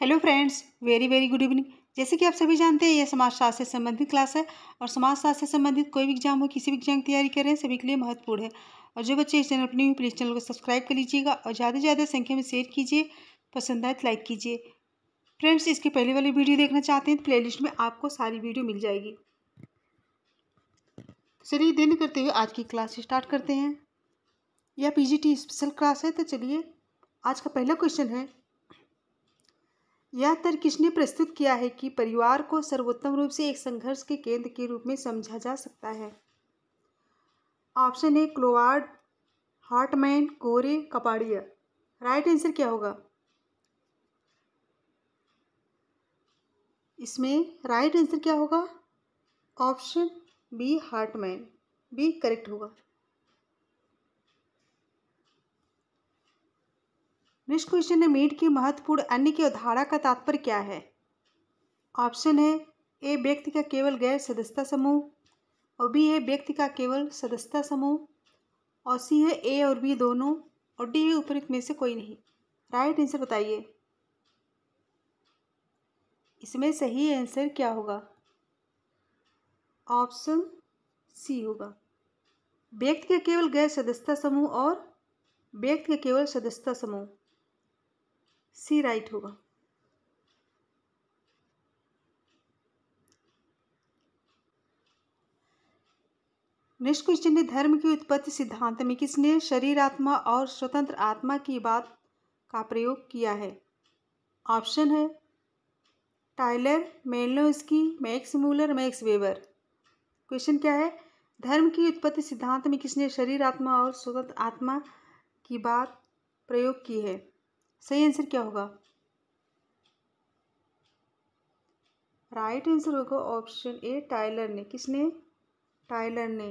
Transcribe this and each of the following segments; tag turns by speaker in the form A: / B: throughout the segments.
A: Hello friends, very very good evening. जैसे कि आप सभी जानते हैं, यह समाजशास्त्र से संबंधित क्लास है और समाजशास्त्र से संबंधित कोई भी एग्जाम हो, किसी भी एग्जाम की तैयारी कर रहे हैं, सभी के लिए महत्वपूर्ण है। और जो बच्चे इस चैनल पर नहीं, प्लीज़ चैनल को सब्सक्राइब कर लीजिएगा और ज़्यादा से ज़्यादा संख्या में शेयर कीजिए, पसंद आए तो लाइक कीजिए। फ्रेंड्स, इसकी पहले वाली वीडियो देखना चाहते हैं तो प्लेलिस्ट में आपको सारी वीडियो मिल जाएगी। चलिए देर न करते हुए आज की क्लास स्टार्ट करते हैं। यह पीजीटी स्पेशल क्लास है, तो चलिए आज का पहला क्वेश्चन है, यह तर्क किसने प्रस्तुत किया है कि परिवार को सर्वोत्तम रूप से एक संघर्ष के केंद्र के रूप में समझा जा सकता है? ऑप्शन ए क्लोवार्ड, हार्टमैन, कोरे, कपाड़िया। राइट आंसर क्या होगा? इसमें राइट आंसर क्या होगा? Option B Hartman, B correct होगा। नेक्स्ट क्वेश्चन है, मीट की महत्वपूर्ण अन्य की अवधारणा का तात्पर्य क्या है? ऑप्शन है ए व्यक्ति का केवल गैर सदस्यता समूह, और बी है व्यक्ति का केवल सदस्यता समूह, और सी है ए और बी दोनों, और डी है उपरोक्त में से कोई नहीं। राइट आंसर बताइए, इसमें सही आंसर क्या होगा? ऑप्शन सी होगा, व्यक्ति का केवल गैर सदस्यता समूह और व्यक्ति का केवल सदस्यता समूह, सी राइट होगा। नेक्स्ट क्वेश्चन है, धर्म की उत्पत्ति सिद्धांत में किसने शरीर आत्मा और स्वतंत्र आत्मा की बात का प्रयोग किया है? ऑप्शन है Tylor, Malinowski, Max Muller, Max Weber. Question क्या है, धर्म की उत्पत्ति सिद्धांत में किसने शरीर आत्मा और स्वतंत्र आत्मा की बात प्रयोग की है? सही आंसर क्या होगा? राइट आंसर होगा ऑप्शन ए टाइलर ने। किसने? टाइलर ने।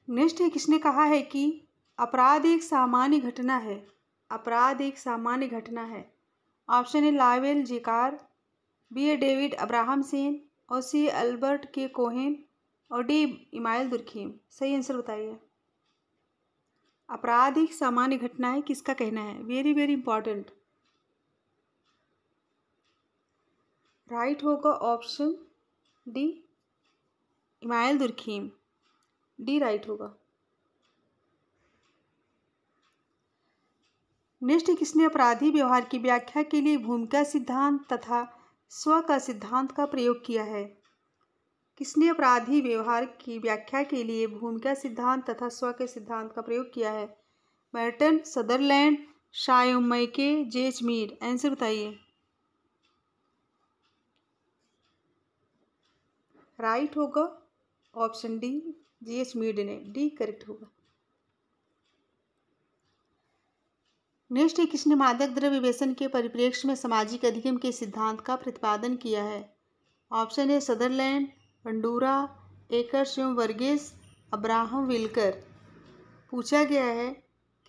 A: नेक्स्ट है, किसने कहा है कि अपराध एक सामान्य घटना है? अपराध एक सामान्य घटना है। ऑप्शन ए लावेल जेकार, बी ए डेविड अब्राहम सेन, और सी अल्बर्ट के कोहेन, और डी इमाइल दुर्खीम। सही आंसर बताइए, अपराध एक सामान्य घटना है, किसका कहना है? Very very important. राइट होगा option D email Durkheim, D right होगा। नेक्स्ट, किसने अपराधी व्यवहार की व्याख्या के लिए भूमिका सिद्धांत तथा स्व का सिद्धांत का प्रयोग किया है? किसने अपराधी व्यवहार की व्याख्या के लिए भूमिका सिद्धांत तथा स्व के सिद्धांत का प्रयोग किया है? मेर्टन, सदरलैंड, शायोमैके, जेच मीड। आंसर बताइए। राइट होगा ऑप्शन डी जेच मीड ने, डी करेक्ट होगा। नेक्स्ट है, किसने मादक द्रव्य व्यसन के परिप्रेक्ष्य में सामाजिक अधिगम के सिद्धांत का प्रतिपादन किया है? ऑप्शन है सदरलैंड, बंडूरा, एकर्स एवं वर्गीस, अब्राहम विल्कर। पूछा गया है,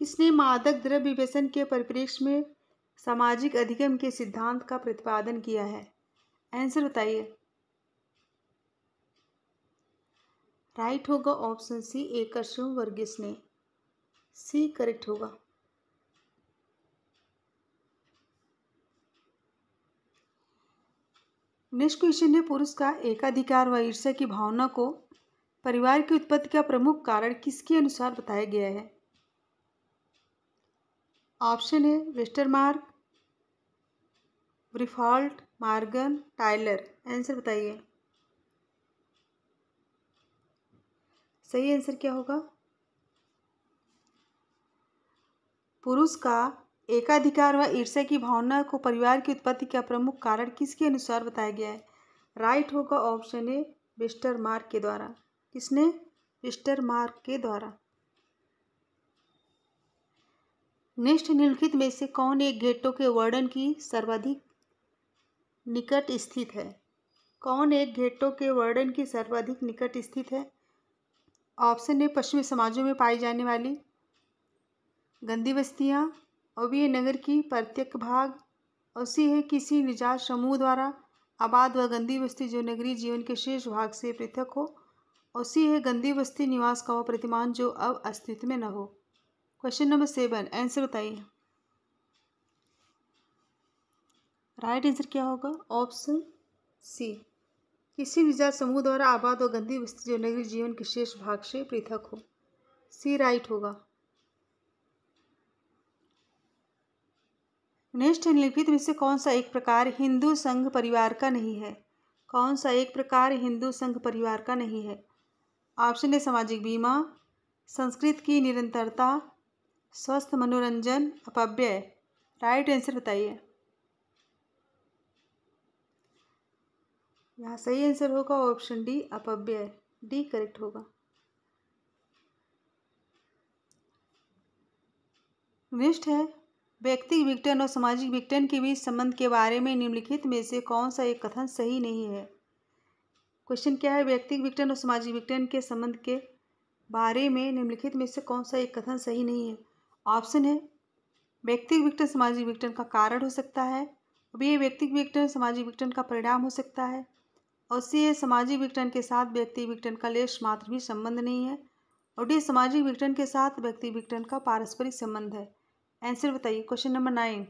A: किसने मादक द्रव्य व्यसन के परिप्रेक्ष्य में सामाजिक अधिगम के सिद्धांत का प्रतिपादन किया है? आंसर बताइए। राइट होगा ऑप्शन सी एकर्स एवं वर्गीस ने, सी करेक्ट होगा। नेक्स्ट क्वेश्चन है, पुरुष का एकाधिकार व ईर्ष्या की भावना को परिवार की उत्पत्ति का प्रमुख कारण किसके अनुसार बताया गया है? ऑप्शन है वेस्टरमार्क, ब्रिफॉल्ट, मार्गन, टाइलर। आंसर बताइए, सही आंसर क्या होगा? पुरुष का एकाधिकार व ईर्ष्या की भावना को परिवार की उत्पत्ति का प्रमुख कारण किसके अनुसार बताया गया है? राइट होगा ऑप्शन ए वेस्टरमार्क के द्वारा। किसने? वेस्टरमार्क के द्वारा। नेक्स्ट, निम्नलिखित में से कौन एक गेटो के वर्णन की सर्वाधिक निकट स्थित है? कौन एक गेटो के वर्णन की सर्वाधिक निकट स्थित है? ऑप्शन ए पश्चिमी समाजों में पाई जाने वाली गंदी बस्तियाँ, और बी नगर की प्रत्येक भाग, और सी है किसी निजात समूह द्वारा आबाद व गंदी बस्ती जो नगरीय जीवन के शेष भाग से पृथक हो, और सी है गंदी बस्ती निवास का वह प्रतिमान जो अब अस्तित्व में न हो। क्वेश्चन नंबर 7, आंसर बताइए। राइट आंसर क्या होगा? ऑप्शन सी, किसी निजात समूह द्वारा आबाद व गंदी बस्ती जो नगरीय जीवन के शेष भाग से पृथक हो। सी राइट होगा। नेक्स्ट निम्नलिखित में से कौन सा एक प्रकार हिंदू संघ परिवार का नहीं है? कौन सा एक प्रकार हिंदू संघ परिवार का नहीं है? ऑप्शन ए सामाजिक बीमा, संस्कृत की निरंतरता, स्वस्थ मनोरंजन, अपव्यय। राइट आंसर बताइए। यहाँ सही आंसर होगा ऑप्शन डी, अपव्यय। डी करेक्ट होगा। नेक्स्ट है व्यक्तिगत विघटन और सामाजिक विघटन के बीच संबंध के बारे में निम्नलिखित में से कौन सा एक कथन सही नहीं है? क्वेश्चन क्या है? व्यक्तिगत विघटन और सामाजिक विघटन के संबंध के बारे में निम्नलिखित में से कौन सा एक कथन सही नहीं है? ऑप्शन है व्यक्तिगत विघटन सामाजिक विघटन का कारण हो सकता है, बी व्यक्तिगत विघटन सामाजिक विघटन का परिणाम हो सकता है, और सी सामाजिक विघटन के साथ व्यक्तिगत विघटन का लेश मात्र भी संबंध नहीं है, और डी सामाजिक विघटन के साथ व्यक्तिगत विघटन का पारस्परिक संबंध है। आंसर बताइए। क्वेश्चन नंबर 9,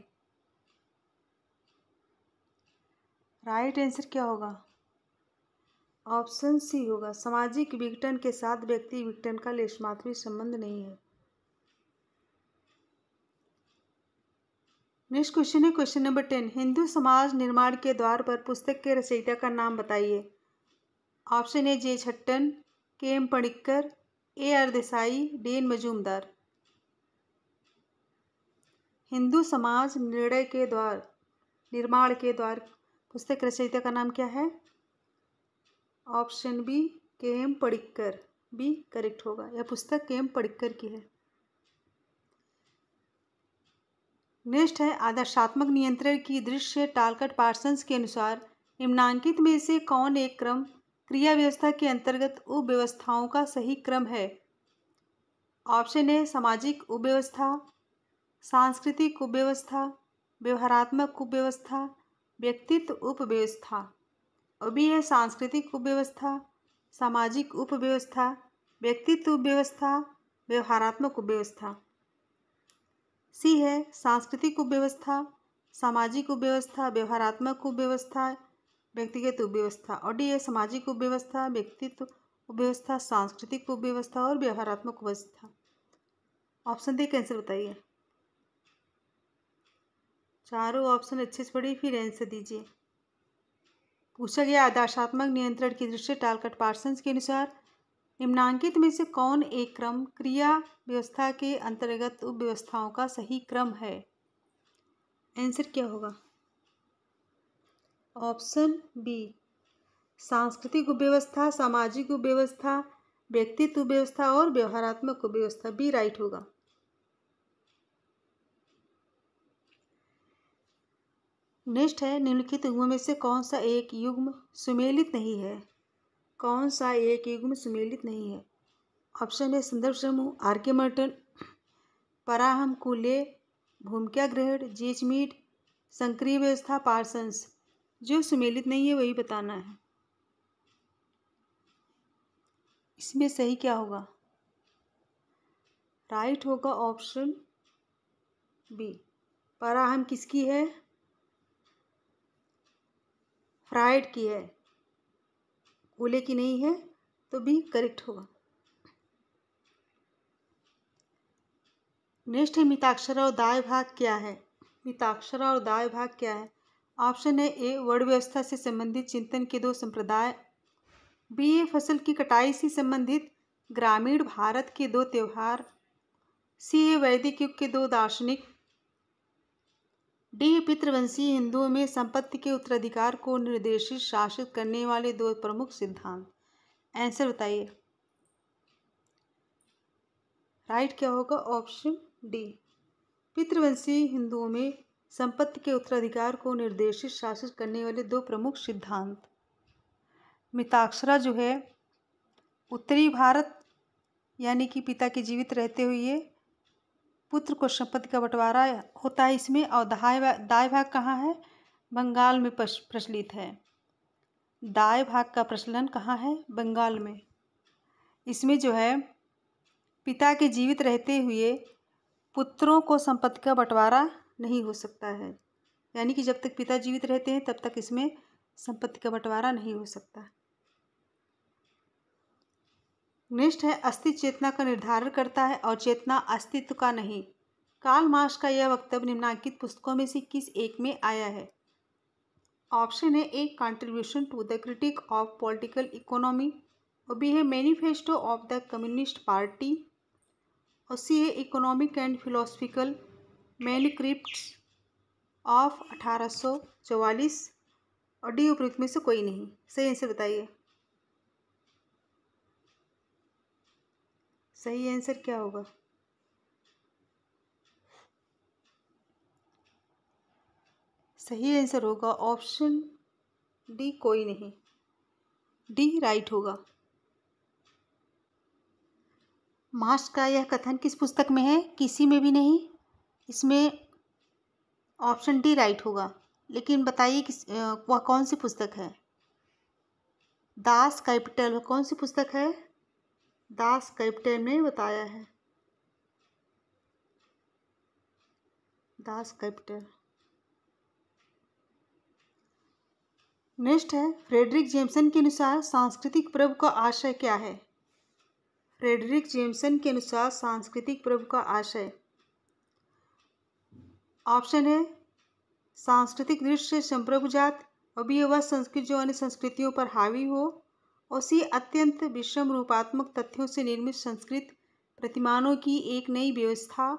A: राइट आंसर क्या होगा? ऑप्शन सी होगा, सामाजिक विघटन के साथ व्यक्तिगत विघटन का लेश मात्र भी संबंध नहीं है। नेक्स्ट क्वेश्चन है क्वेश्चन नंबर 10, हिंदू समाज निर्माण के द्वार पर पुस्तक के रचयिता का नाम बताइए। Option A J Chhattan, K M Panikkar, A R Desai, D N Majumdar. हिंदू समाज निर्माण के द्वार पुस्तक रचयिता का नाम क्या है? ऑप्शन बी, के एम पणिक्कर। बी करेक्ट होगा। यह पुस्तक के एम पणिक्कर की है। नेक्स्ट है आदर्शात्मक नियंत्रण की दृश्य टालकट पार्सन्स के अनुसार निम्नांकित में से कौन एक क्रम क्रिया व्यवस्था के अंतर्गत उपव्यवस्थाओं का सही क्रम है? ऑप्शन ए सामाजिक उपव्यवस्था, सांस्कृतिक उपव्यवस्था, व्यवहारात्मक उपव्यवस्था, व्यक्तित्व उपव्यवस्था, और बी है सांस्कृतिक उपव्यवस्था, सामाजिक उपव्यवस्था, व्यक्तित्व उपव्यवस्था, व्यवहारात्मक उपव्यवस्था। सी है सांस्कृतिक उपव्यवस्था, सामाजिक उपव्यवस्था, व्यवहारात्मक उपव्यवस्था, व्यक्तिगत उपव्यवस्था, और डी है सामाजिक उपव्यवस्था, व्यक्तित्व उपव्यवस्था, सांस्कृतिक उपव्यवस्था और व्यवहारात्मक उपव्यवस्था। ऑप्शन डी आंसर बताइए। चारों ऑप्शन अच्छे से पढ़िए फिर आंसर दीजिए। पूछा गया आदर्शात्मक नियंत्रण की दृष्टि टालकट पार्सन्स के अनुसार निम्नांकित में से कौन एक क्रम क्रिया व्यवस्था के अंतर्गत उपव्यवस्थाओं का सही क्रम है? आंसर क्या होगा? ऑप्शन बी, सांस्कृतिक उपव्यवस्था, सामाजिक उपव्यवस्था, व्यक्तित्व उपव्यवस्था और व्यवहारात्मक उपव्यवस्था। बी राइट होगा। नेक्स्ट है निम्नलिखित युग्मों में से कौन सा एक युग्म सुमेलित नहीं है? कौन सा एक युग्म सुमेलित नहीं है? ऑप्शन है संदर्भ समूह आर्किमर्टन, पराहम कुले, भूमिका ग्रहण, जेजमीड, संक्रिय व्यवस्था, पार्सन्स। जो सुमेलित नहीं है वही बताना है। इसमें सही क्या होगा? राइट होगा ऑप्शन बी। पराहम किसकी है? फ्राइड की है, कुले की नहीं है, तो बी करेक्ट होगा। नेक्स्ट है मिताक्षरा और दाय भाग क्या है? मिताक्षरा और दाय भाग क्या है? ऑप्शन है ए वर्ण व्यवस्था से संबंधित चिंतन के दो संप्रदाय, बी ए फसल की कटाई से संबंधित ग्रामीण भारत के दो त्योहार, सी ए वैदिक युग के दो दार्शनिक, डी पितृवंशीय हिंदुओं में संपत्ति के उत्तराधिकार को निर्देशित शासित करने वाले दो प्रमुख सिद्धांत। आंसर बताइए। राइट क्या होगा? ऑप्शन डी, पितृवंशीय हिंदुओं में संपत्ति के उत्तराधिकार को निर्देशित शासित करने वाले दो प्रमुख सिद्धांत। मिताक्षरा जो है उत्तरी भारत यानी कि पिता के जीवित रहते हुए पुत्र को संपत्ति का बंटवारा होता है इसमें, और दाय भाग कहाँ है? बंगाल में प्रचलित है। दाय भाग का प्रचलन कहाँ है? बंगाल में। इसमें जो है पिता के जीवित रहते हुए पुत्रों को संपत्ति का बंटवारा नहीं हो सकता है, यानी कि जब तक पिता जीवित रहते हैं तब तक इसमें संपत्ति का बंटवारा नहीं हो सकता। नेक्स्ट है, अस्तित्व चेतना का निर्धारण करता है और चेतना अस्तित्व का नहीं। कार्ल मार्क्स का यह वक्तव्य निम्नलिखित पुस्तकों में से किस एक में आया है? ऑप्शन है A, contribution to the critique of political economy, और बी है manifesto of the communist party, और सी है economic and philosophical manuscripts of 1844, और डी उपयुक्त में से कोई नहीं। सही आंसर बताइए। सही आंसर क्या होगा? सही आंसर होगा ऑप्शन डी, कोई नहीं। डी राइट होगा। मार्क्स का यह कथन किस पुस्तक में है? किसी में भी नहीं। इसमें ऑप्शन डी राइट होगा। लेकिन बताइए वह कौन सी पुस्तक है? दास कैपिटल, वह कौन सी पुस्तक है? दास कैपिटल में बताया है। Das Kapital. नेक्स्ट है, फ्रेडरिक जेम्सन के अनुसार सांस्कृतिक प्रभु का आशय क्या है? फ्रेडरिक जेम्सन के अनुसार सांस्कृतिक प्रभु का आशय, ऑप्शन है सांस्कृतिक दृष्टि से संप्रभुजात, और बी वह संस्कृति जो अन्य संस्कृतियों पर हावी हो, और सी अत्यंत विषम रूपात्मक तथ्यों से निर्मित संस्कृत प्रतिमानों की एक नई व्यवस्था,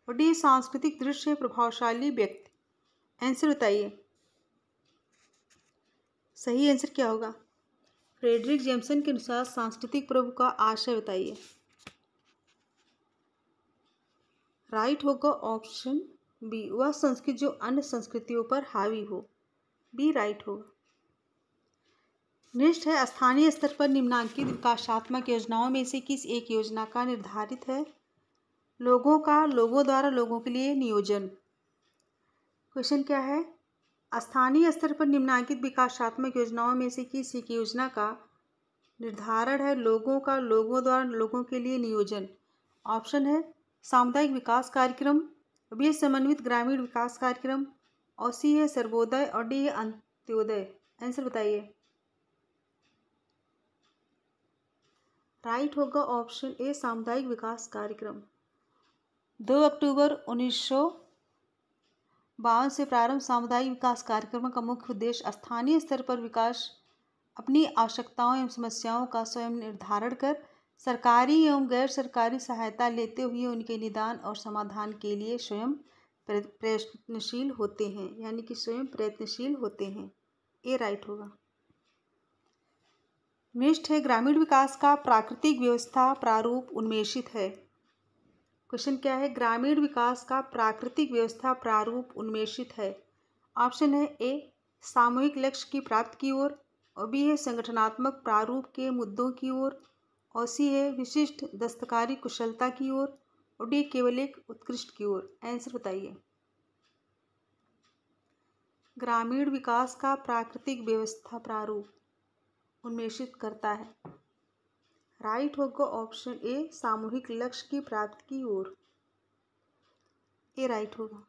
A: और डी सांस्कृतिक दृष्टि से प्रभावशाली व्यक्ति। आंसर बताइए। सही आंसर क्या होगा? फ्रेडरिक जेम्सन के अनुसार सांस्कृतिक प्रभु का आशय बताइए। राइट होगा ऑप्शन बी, वह संस्कृति जो अन्य संस्कृतियों पर हावी हो। बी राइट होगा। नेक्स्ट है, स्थानीय स्तर पर निम्नलिखित विकासात्मक योजनाओं में से किस एक योजना का निर्धारित है लोगों द्वारा लोगों के लिए नियोजन? क्वेश्चन क्या है? स्थानीय स्तर पर निम्नलिखित विकासात्मक योजनाओं में से किस एक योजना का निर्धारण है लोगों द्वारा लोगों के लिए नियोजन? ऑप्शन है सामुदायिक विकास कार्यक्रम, बी समन्वित ग्रामीण विकास कार्यक्रम, और सी है सर्वोदय, और डी है अंत्योदय। आंसर बताइए। राइट होगा ऑप्शन ए, सामुदायिक विकास कार्यक्रम। 2 अक्टूबर 1952 से प्रारंभ सामुदायिक विकास कार्यक्रमों का मुख्य उद्देश्य स्थानीय स्तर पर विकास अपनी आवश्यकताओं एवं समस्याओं का स्वयं निर्धारण कर सरकारी एवं गैर सरकारी सहायता लेते हुए उनके निदान और समाधान के लिए स्वयं प्रयत्नशील होते हैं, यानी कि स्वयं प्रयत्नशील होते हैं। ए राइट होगा। नेक्स्ट है, ग्रामीण विकास का प्राकृतिक व्यवस्था प्रारूप उन्मेषित है। क्वेश्चन क्या है? ग्रामीण विकास का प्राकृतिक व्यवस्था प्रारूप उन्मेषित है। ऑप्शन है ए, सामूहिक लक्ष्य की प्राप्ति की ओर, और बी है संगठनात्मक प्रारूप के मुद्दों की ओर, और सी है विशिष्ट दस्तकारी कुशलता की ओर, और डी केवल एक उत्कृष्ट की ओर। आंसर बताइए। ग्रामीण विकास का प्राकृतिक व्यवस्था प्रारूप उन्मेषित करता है। राइट होगा ऑप्शन ए, सामूहिक लक्ष्य की प्राप्ति की ओर। ए राइट होगा।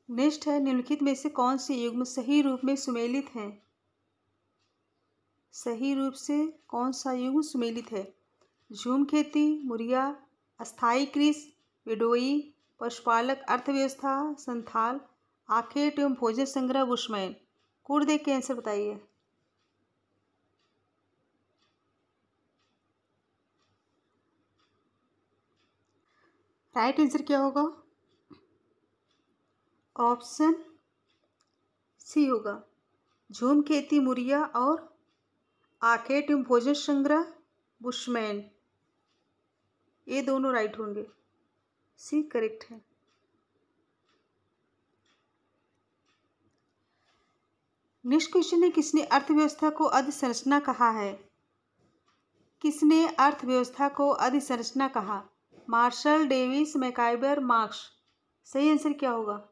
A: नेक्स्ट है, निम्नलिखित में से कौन से युग्म सही रूप में सुमेलित हैं? सही रूप से कौन सा युग्म सुमेलित है? झूम खेती, मुरिया, अस्थायी कृषि, विडोई, पशुपालक, अर्थव्यवस्था, संथाल, आखेट एवं भोजन संग्रह, बुशमैन। कोड देख के आंसर बताइए। राइट आंसर क्या होगा? ऑप्शन सी होगा, झूम खेती, मुरिया, और आखेट एवं भोजन संग्रह, बुशमैन। ये दोनों राइट होंगे। सी करेक्ट है। नेक्स्ट क्वेश्चन है, किसने अर्थव्यवस्था को अधिसंरचना कहा है? किसने अर्थव्यवस्था को अधिसंरचना कहा? Marshall, Davis, MacIver, Marx. सही आंसर क्या होगा?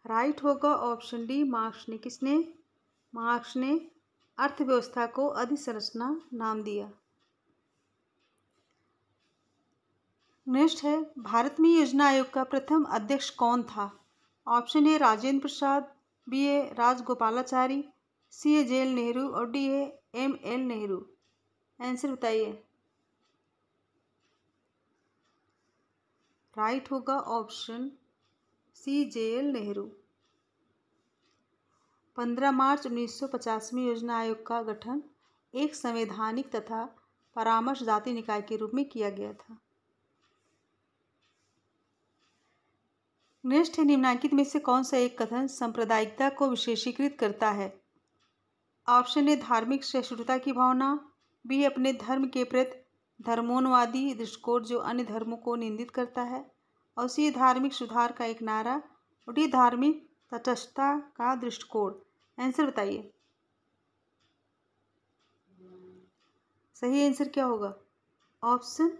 A: राइट होगा ऑप्शन डी, मार्क्स ने। किसने? मार्क्स ने अर्थव्यवस्था को अधिसंरचना नाम दिया। नेक्स्ट है, भारत में योजना आयोग का प्रथम अध्यक्ष कौन था? Option A Rajendra Prasad, B A Rajagopalachari, C A Jawaharlal Nehru और D A M L. Nehru. Answer बताइए। राइट होगा ऑप्शन सी जवाहरलाल नेहरू। 15 मार्च 1950 में योजना आयोग का गठन एक संवैधानिक तथा परामर्शदात्री निकाय के रूप में किया गया था। नेक्स्ट है, निम्नलिखित में से कौन सा एक कथन सांप्रदायिकता को विशेषीकृत करता है? ऑप्शन ए धार्मिक सहिष्णुता की भावना, बी अपने धर्म के प्रति धर्मोन्मादी दृष्टिकोण जो अन्य धर्मों को निंदित करता है, और सी धार्मिक सुधार का एक नारा, और डी धार्मिक तटस्थता का दृष्टिकोण। आंसर बताइए। सही आंसर क्या होगा? ऑप्शन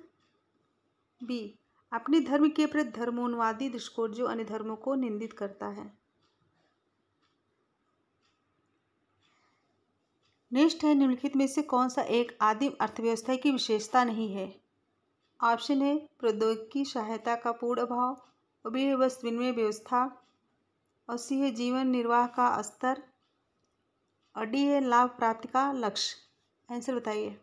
A: बी अपने धर्म के प्रति धर्मोन्मादी दृष्टिकोण जो अन्य धर्मों को निंदित करता है। नेक्स्ट है, निम्नलिखित में से कौन सा एक आदिम अर्थव्यवस्था की विशेषता नहीं है? ऑप्शन है प्रौद्योगिकी सहायता का पूर्ण अभाव, और बी है वस्तु विनिमय व्यवस्था, और सी है जीवन निर्वाह का स्तर, और डी है लाभ प्राप्ति का लक्ष्य। आंसर बताइए।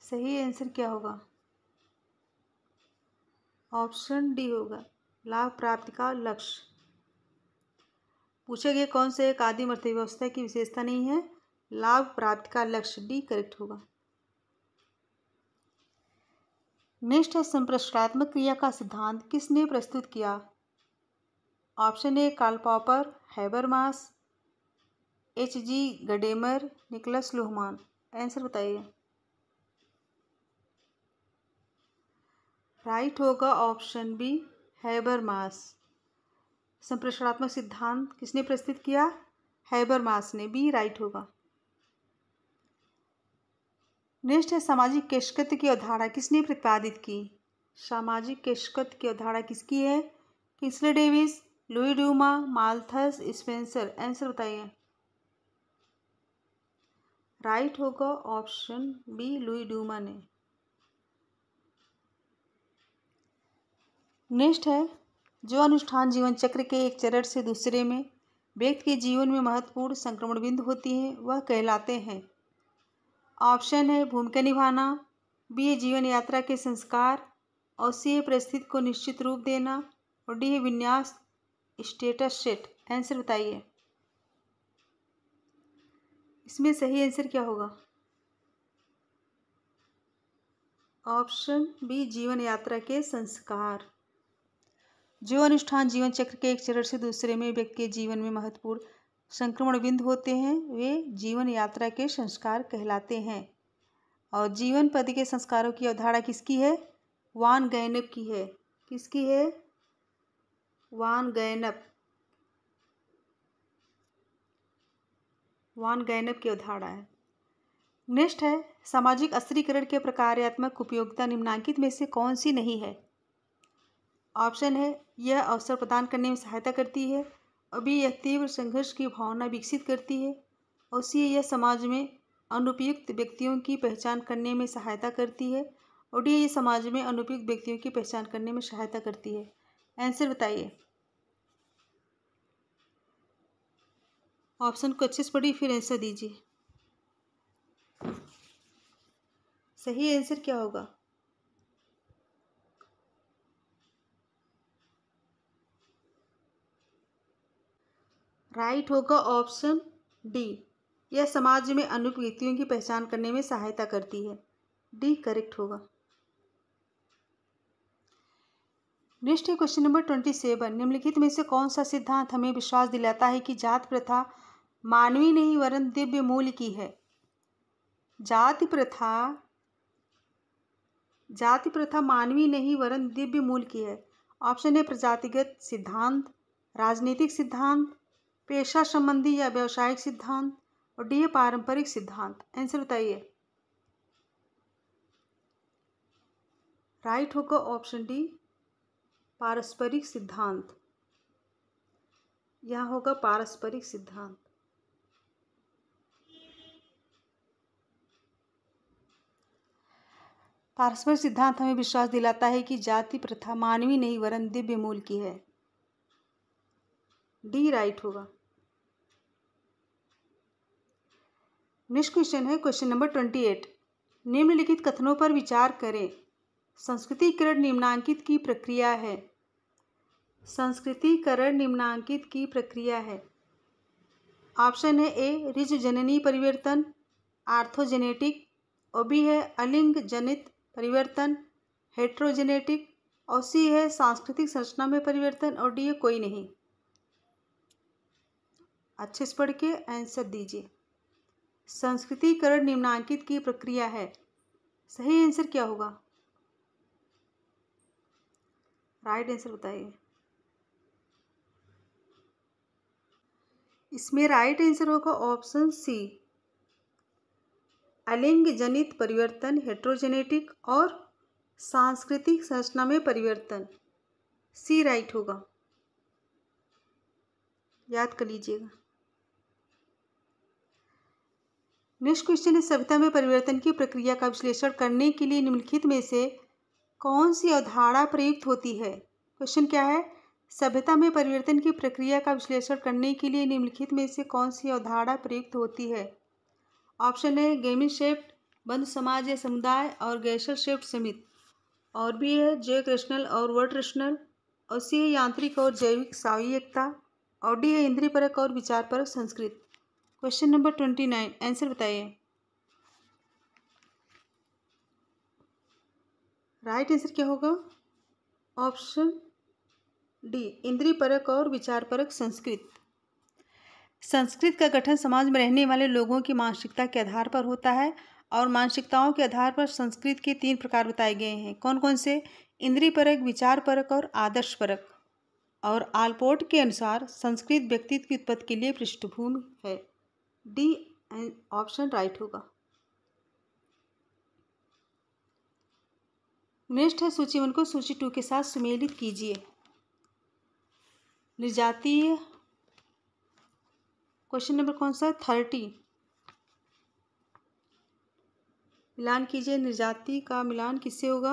A: सही आंसर क्या होगा? ऑप्शन डी होगा, लाभ प्राप्ति का लक्ष्य। पूछा गया कौन से एक आदिम अर्थव्यवस्था की विशेषता नहीं है? लाभ प्राप्ति का लक्ष्य, डी करेक्ट होगा। नेक्स्ट है, संप्रेषणात्मक क्रिया का सिद्धांत किसने प्रस्तुत किया? Option A Karl Popper, Habermas, H G. Gadamer, Niklas Luhmann. Answer बताइए। राइट होगा ऑप्शन बी हैबरमास। संप्रेषणात्मक सिद्धांत किसने प्रस्तुत किया? हैबरमास ने। बी राइट होगा। नेक्स्ट है, सामाजिक केशकृत्य की अवधारणा किसने प्रतिपादित की? सामाजिक केशकृत्य की अवधारणा किसकी है? Kingsley Davis, Louis Dumont, Malthus Spencer. Answer बताइए। राइट होगा ऑप्शन बी लुई ड्यूमा ने। नेक्स्ट है, जो अनुष्ठान जीवन चक्र के एक चरण से दूसरे में व्यक्ति के जीवन में महत्वपूर्ण संक्रमण बिंदु होती हैं वह कहलाते हैं। ऑप्शन है भूमिका निभाना, बी है जीवन यात्रा के संस्कार, और सी है परिस्थिति को निश्चित रूप देना, और डी है विन्यास स्टेटस सेट। आंसर बताइए। इसमें सही आंसर क्या होगा? ऑप्शन बी जीवन यात्रा के संस्कार। जो अनुष्ठान जीवन चक्र के एक चरण से दूसरे में व्यक्ति के जीवन में महत्वपूर्ण संक्रमण बिंदु होते हैं वे जीवन यात्रा के संस्कार कहलाते हैं। और जीवन पद के संस्कारों की अवधारणा किसकी है? वान गैनप की है। किसकी है? वान गैनप। वान गैनप की अवधारणा है। नेक्स्ट है, सामाजिक अस्थिरीकरण के प्रकार्यात्मक उपयोगिता निम्नलिखित में से कौन सी नहीं है? ऑप्शन है यह अवसर प्रदान करने में सहायता करती है, और बी यह तीव्र संघर्ष की भावना विकसित करती है, और सी यह समाज में अनुपयुक्त व्यक्तियों की पहचान करने में सहायता करती है, और डी यह समाज में अनुपयुक्त व्यक्तियों की पहचान करने में सहायता करती है। आंसर बताइए। ऑप्शन को अच्छे से पढ़िए फिर आंसर दीजिए। सही आंसर क्या होगा? राइट होगा ऑप्शन डी, यह समाज में अनुपयुक्त व्यक्तियों की पहचान करने में सहायता करती है। डी करेक्ट होगा। नेक्स्ट है क्वेश्चन नंबर 27। निम्नलिखित में से कौन सा सिद्धांत हमें विश्वास दिलाता है कि जाति प्रथा मानवीय नहीं वरन दिव्य मूल्य की है? जाति प्रथा मानवीय नहीं वरन दिव्य मूल्य की है। ऑप्शन है प्रजातिगत सिद्धांत, राजनीतिक सिद्धांत, पेशा संबंधी या व्यवसायिक सिद्धांत, और डी पारंपरिक सिद्धांत। आंसर बताइए। राइट होगा ऑप्शन डी पारस्परिक सिद्धांत। यह होगा पारस्परिक सिद्धांत। पारस्परिक सिद्धांत हमें विश्वास दिलाता है कि जाति प्रथा मानवीय नहीं वरन दिव्य मूल की है। डी राइट होगा। नेक्स्ट क्वेश्चन है क्वेश्चन नंबर 28। निम्नलिखित कथनों पर विचार करें। संस्कृतिकरण निम्नांकित की प्रक्रिया है। संस्कृतिकरण निम्नांकित की प्रक्रिया है। ऑप्शन है ए ऋजु जननी परिवर्तन आर्थोजेनेटिक, और बी है अलिंग जनित परिवर्तन हेट्रोजेनेटिक, और सी है सांस्कृतिक संरचना में परिवर्तन, और डी है कोई नहीं। अच्छे से पढ़ के आंसर दीजिए। संस्कृतिकरण निम्नांकित की प्रक्रिया है। सही आंसर क्या होगा? राइट आंसर बताइए। इसमें राइट आंसर होगा ऑप्शन सी, अलिंग जनित परिवर्तन हेट्रोजेनेटिक और सांस्कृतिक संरचना में परिवर्तन। सी राइट होगा, याद कर लीजिएगा। नेक्स्ट क्वेश्चन है सभ्यता में परिवर्तन की प्रक्रिया का विश्लेषण करने के लिए निम्नलिखित में से कौन सी अवधारणा प्रयुक्त होती है? क्वेश्चन क्या है? सभ्यता में परिवर्तन की प्रक्रिया का विश्लेषण करने के लिए निम्नलिखित में से कौन सी अवधारणा प्रयुक्त होती है? ऑप्शन है गेमिन शेप्ड बंद समाज या समुदाय, और गैशर शेप्ड समिति, और भी है जैव रेशनल और वर्ड रेशनल, और सी है यांत्रिक और जैविक स्वायत्तता, और डी है इंद्रिय परक और विचार परक संस्कृत। क्वेश्चन नंबर 29 आंसर बताइए। राइट आंसर क्या होगा? ऑप्शन डी इंद्रिय परक और विचार परक संस्कृत। संस्कृत का गठन समाज में रहने वाले लोगों की मानसिकता के आधार पर होता है, और मानसिकताओं के आधार पर संस्कृत के 3 प्रकार बताए गए हैं। कौन कौन से? इंद्रिय परक, विचार परक और आदर्श परक। और आलपोर्ट के अनुसार संस्कृत व्यक्तित्व की उत्पत्ति के लिए पृष्ठभूमि है। डी ऑप्शन राइट होगा। नेक्स्ट है सूची 1 को सूची 2 के साथ सुमेलित कीजिए। निर्जातीय क्वेश्चन नंबर कौन सा है? 30। मिलान कीजिए। निर्जाति का मिलान किससे होगा?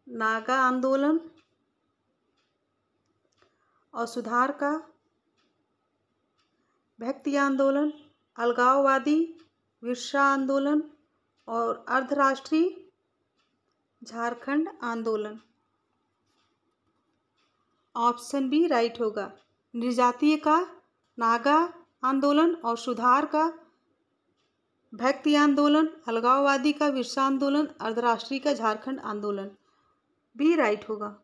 A: नागा आंदोलन और सुधार का, भक्ति आंदोलन, अलगाववादी विरसा आंदोलन और अर्धराष्ट्रीय झारखंड आंदोलन। ऑप्शन बी राइट होगा। निर्जातीय का नागा आंदोलन, और सुधार का भक्ति आंदोलन, अलगाववादी का विरसा आंदोलन, अर्धराष्ट्रीय का झारखंड आंदोलन। बी राइट होगा।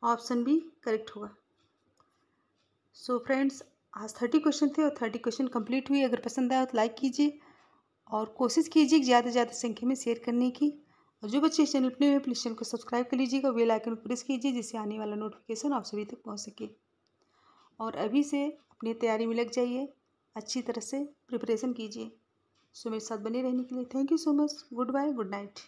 A: ऑप्शन बी करेक्ट होगा। सो फ्रेंड्स, आज 30 क्वेश्चन थे और 30 क्वेश्चन कंप्लीट हुई। अगर पसंद आया तो लाइक कीजिए और कोशिश कीजिए ज़्यादा से ज़्यादा संख्या में शेयर करने की। और जो बच्चे इस चैनल पर नए हैं प्लीज़ चैनल को सब्सक्राइब कर लीजिएगा, बेल आइकन को प्रेस कीजिए जिससे आने वाला नोटिफिकेशन आप सभी तक पहुंच सके। और अभी से अपनी तैयारी में लग जाइए, अच्छी तरह से प्रिपरेशन कीजिए। सो मेरे साथ बने रहने के लिए thank you so much. Goodbye, good night.